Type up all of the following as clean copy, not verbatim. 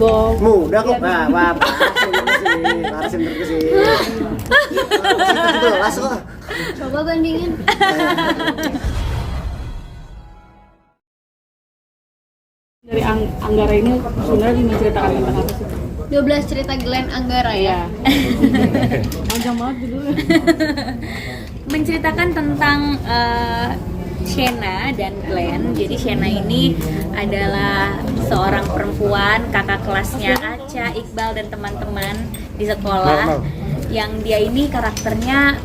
dibawa mudah kok. Wah, parah sih menurutku sih. Jelas kok. Coba bandingin. dari Anggara ini sebenarnya menceritakan tentang apa sih? 12 cerita Glenn Anggara ya. Panjang banget judulnya. Menceritakan tentang Shena dan Glenn. Jadi Shena ini adalah seorang perempuan kakak kelasnya Acha, Iqbal dan teman-teman di sekolah. Yang dia ini karakternya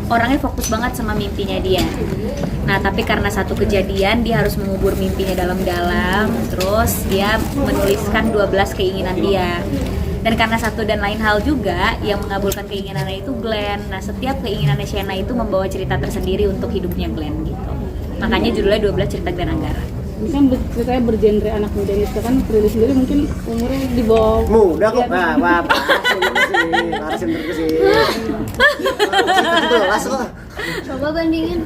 orangnya fokus banget sama mimpinya dia. Nah, tapi karena satu kejadian dia harus mengubur mimpinya dalam-dalam. Terus dia menuliskan 12 keinginan dia. Dan karena satu dan lain hal juga yang mengabulkan keinginannya itu Glenn. Nah, setiap keinginannya Shena itu membawa cerita tersendiri untuk hidupnya Glenn gitu. Makanya judulnya 12 cerita Glenn Anggara. Ini kan ceritanya bergenre anak muda ini, kan Prilly sendiri mungkin umurnya di bawah Mudah kok. Wah, parah sih menurutku sih. Jelas kok. Coba bandingin.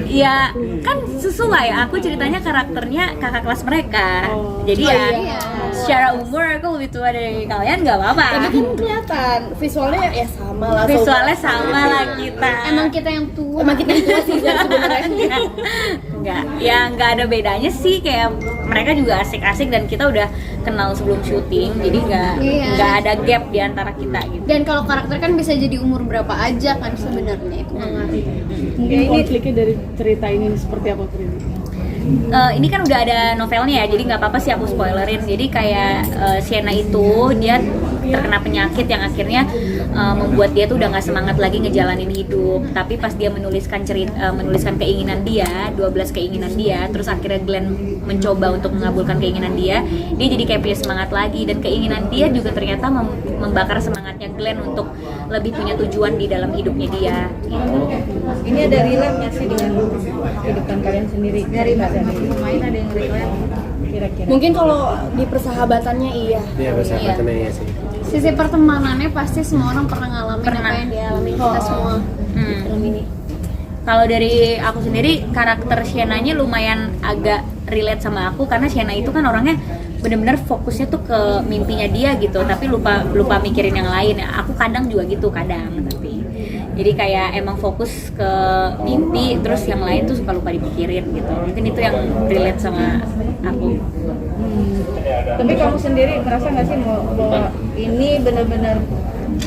Ya kan sesuai, aku ceritanya karakternya kakak kelas mereka. Jadi ya iya. secara umur aku lebih tua dari kalian nggak apa-apa. Tapi kan kelihatan visualnya ya sama lah. Visualnya sama lah kita. Emang kita yang tua. Emang kita yang tua sih sebenarnya. Enggak, ya nggak ada bedanya sih, kayak mereka juga asik-asik dan kita udah kenal sebelum syuting, jadi nggak ada gap di antara kita gitu. Dan kalau karakter kan bisa jadi umur berapa aja kan sebenarnya itu mengaruh. mungkin konfliknya dari cerita ini seperti apa Prilly? Ini kan udah ada novelnya ya, jadi nggak apa-apa sih aku spoilerin. Jadi kayak Shena itu dia terkena penyakit yang akhirnya membuat dia tuh udah nggak semangat lagi ngejalanin hidup. Tapi pas dia menuliskan menuliskan keinginan dia, 12 keinginan dia, terus akhirnya Glenn mencoba untuk mengabulkan keinginan dia jadi kayak punya semangat lagi. Dan keinginan dia juga ternyata membakar semangatnya Glenn untuk lebih punya tujuan di dalam hidupnya dia gitu. Ini ada relate-nya sih dengan kehidupan kalian sendiri. Dari pemain ada yang relate kira-kira. Mungkin kalau di persahabatannya iya. Iya, persahabatannya iya sih. Sisi pertemanannya pasti semua orang pernah ngalamin apa yang dialami kita semua di film ini. Kalau dari aku sendiri, karakter Shena-nya lumayan agak relate sama aku karena Shena itu kan orangnya benar-benar fokusnya tuh ke mimpinya dia gitu, tapi lupa mikirin yang lain. Aku kadang juga gitu tapi jadi kayak emang fokus ke mimpi, terus yang lain tuh suka lupa dipikirin gitu. Mungkin itu yang relate sama aku. Tapi kamu sendiri ngerasa nggak sih bahwa ini benar-benar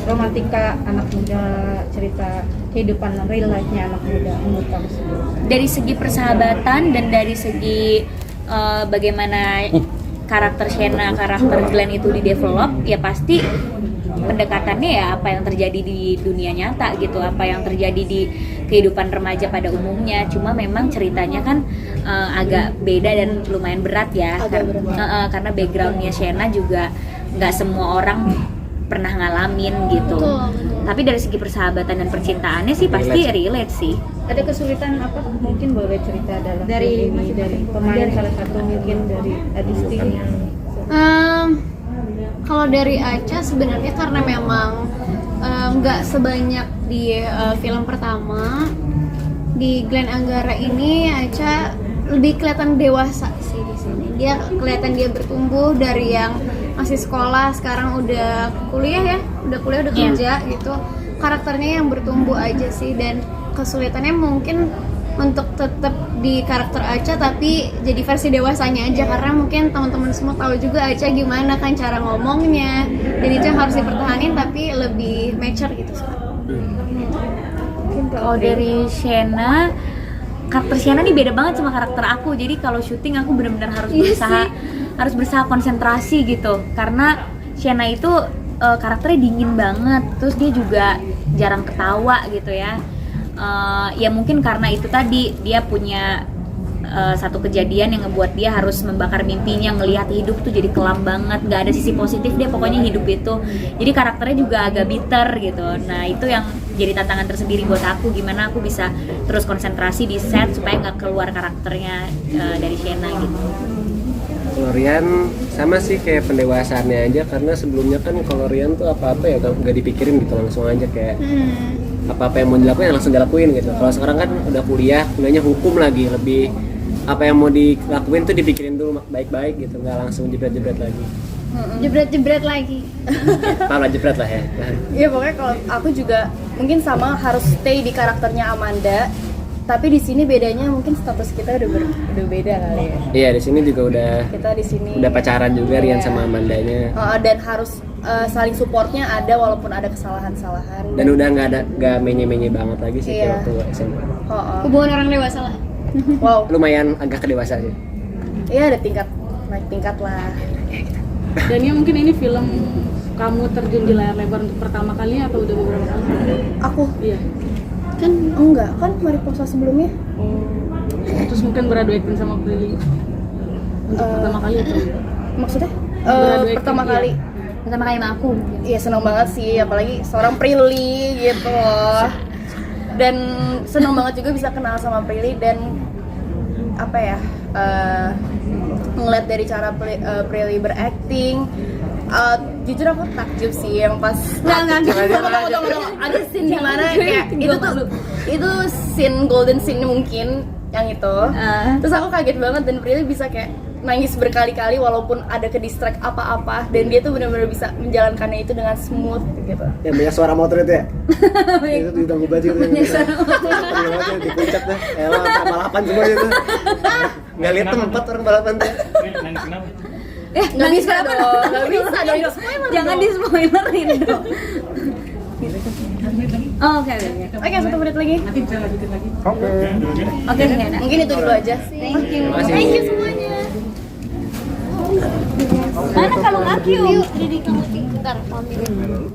romantika anak muda, cerita kehidupan real life-nya anak muda menurut kamu sendiri? Dari segi persahabatan dan dari segi bagaimana karakter Shena, karakter Glenn itu di-develop, ya pasti pendekatannya ya apa yang terjadi di dunia nyata gitu, apa yang terjadi di kehidupan remaja pada umumnya. Cuma memang ceritanya kan agak beda dan lumayan berat ya, karena backgroundnya Shena juga nggak semua orang pernah ngalamin gitu. Tapi dari segi persahabatan dan percintaannya sih pasti relate sih. Ada kesulitan apa? Mungkin boleh cerita dari pemain salah satu, mungkin dari Adisti. Kalau dari Acha sebenarnya karena memang nggak sebanyak di film pertama, di Glenn Anggara ini Acha lebih kelihatan dewasa sih di sini. Dia kelihatan dia bertumbuh dari yang masih sekolah, sekarang udah kuliah udah kerja gitu. Karakternya yang bertumbuh aja sih, dan kesulitannya mungkin untuk tetap di karakter Acha tapi jadi versi dewasanya aja, karena mungkin teman-teman semua tahu juga Acha gimana kan cara ngomongnya, dan itu yang harus dipertahanin tapi lebih mature gitu sekarang. Kalau dari Shena, karakter Shena nih beda banget sama karakter aku. Jadi kalau syuting aku benar-benar harus berusaha konsentrasi gitu, karena Shena itu karakternya dingin banget, terus dia juga jarang ketawa gitu ya. Ya mungkin karena itu tadi dia punya satu kejadian yang ngebuat dia harus membakar mimpinya, ngelihat hidup tuh jadi kelam banget, nggak ada sisi positif dia pokoknya hidup itu. Jadi karakternya juga agak bitter gitu. Nah itu yang jadi tantangan tersendiri buat aku, gimana aku bisa terus konsentrasi di set supaya nggak keluar karakternya dari Shena gitu. Kalau Rian sama sih kayak pendewasaannya aja, karena sebelumnya kan kalau Rian tuh apa-apa ya nggak dipikirin gitu, langsung aja kayak apa-apa yang mau dilakuin langsung dilakuin gitu. Kalau sekarang kan udah kuliahnya hukum lagi, lebih apa yang mau dilakuin tuh dipikirin dulu baik-baik gitu, nggak langsung jebret-jebret lagi. Jebret-jebret lagi. Paham lah jebret lah ya. Iya pokoknya kalau aku juga mungkin sama harus stay di karakternya Amanda. Tapi di sini bedanya mungkin status kita udah beda kali ya. Iya di sini juga udah Kita di sini udah pacaran juga Rian Iya. sama Amandanya. Dan harus saling supportnya ada walaupun ada kesalahan-kesalahan. Dan udah nggak menye-menye banget lagi sih Iya. kayak waktu SMA. Hubungan orang dewasa lah. Wow, Lumayan agak kedewasa sih. iya ada naik tingkat lah. Dan ya mungkin ini film kamu terjun di layar lebar untuk pertama kali atau udah beberapa kali? Aku Iya. kan enggak kan Mariposa sebelumnya. Terus mungkin beradu acting sama Prilly untuk pertama kali atau enggak? Maksudnya Beradu acting, pertama iya. kali. Pertama kali sama aku. Iya seneng banget sih, apalagi seorang Prilly gitu loh. Dan seneng banget juga bisa kenal sama Prilly dan apa ya, ngeliat dari cara Prilly berakting. Jujur aku takjub sih yang pas tunggu. Ada scene dimana kayak itu scene golden scene mungkin yang itu. Terus aku kaget banget dan Prilly bisa kayak nangis berkali-kali walaupun ada ke distract apa-apa dan dia tuh benar-benar bisa menjalankannya itu dengan smooth gitu. Yang banyak suara motor itu ya? Itu di tangguh baju itu yang di puncak tuh. Elah, balapan semua itu. Nggak lihat tempat orang balapan tuh. Nggak bisa dong, nggak bisa dong. Itu spoiler Jangan dong. di spoilerin dong. Oh, oke. Oke, 1 menit lagi. Oke, Sienna. Mungkin itu dulu aja. Thank you. Terima kasih. Thank you semuanya. Mana kalung aku? Jadi kamu bentar, ambil.